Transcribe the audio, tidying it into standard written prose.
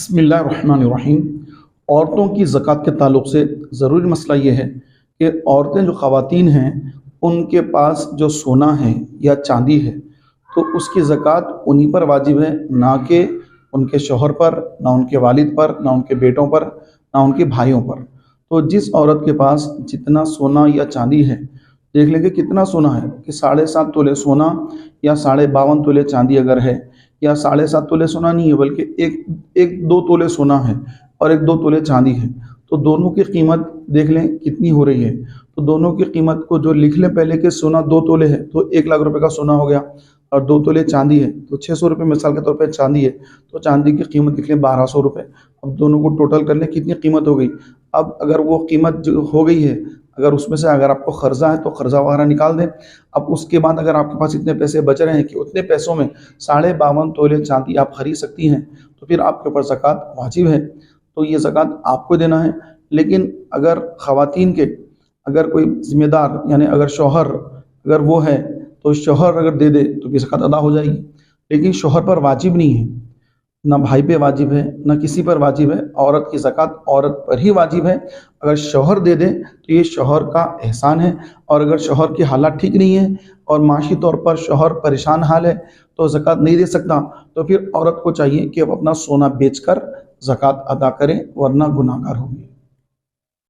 बिस्मिल्लाहिर्रहमानिर्रहीम। औरतों की ज़कात के ताल्लुक़ से ज़रूरी मसला ये है कि औरतें जो ख़वातीन हैं उनके पास जो सोना है या चांदी है तो उसकी ज़कात उन्हीं पर वाजिब है, ना कि उनके शौहर पर, ना उनके वालिद पर, ना उनके बेटों पर, ना उनके भाइयों पर। तो जिस औरत के पास जितना सोना या चांदी है, देख लेंगे कितना सोना है कि 7.5 तोले सोना या 52.5 तोले चांदी अगर है, या 7.5 तोले सोना नहीं है बल्कि एक 2 तोले सोना है और एक 2 तोले चांदी है, तो दोनों की कीमत देख लें कितनी हो रही है। तो दोनों की कीमत को जो लिख लें पहले कि सोना 2 तोले है तो 1 लाख रुपए का सोना हो गया, और 2 तोले चांदी है तो 600 रुपये मिसाल के तौर पे चांदी है, तो चांदी की कीमत लिख लें 1200 रुपये। अब दोनों को टोटल कर लें कितनी कीमत हो गई। अब अगर वो कीमत जो हो गई है, अगर उसमें से अगर आपको कर्जा है तो कर्जा वगैरह निकाल दें। अब उसके बाद अगर आपके पास इतने पैसे बच रहे हैं कि उतने पैसों में 52.5 तोले चांदी आप खरीद सकती हैं, तो फिर आपके ऊपर ज़कात वाजिब है, तो ये ज़कात आपको देना है। लेकिन अगर ख़वातीन के अगर कोई ज़िम्मेदार यानी अगर शौहर अगर वो है तो शौहर अगर दे दे तो भी ज़कात अदा हो जाएगी। लेकिन शौहर पर वाजिब नहीं है, ना भाई पे वाजिब है, ना किसी पर वाजिब है। औरत की ज़कात औरत पर ही वाजिब है। अगर शौहर दे दे तो ये शौहर का एहसान है, और अगर शौहर की हालत ठीक नहीं है और माशी तौर पर शौहर परेशान हाल है तो ज़कात नहीं दे सकता, तो फिर औरत को चाहिए कि अब अपना सोना बेचकर ज़कात अदा करें, वरना गुनाहगार होंगे।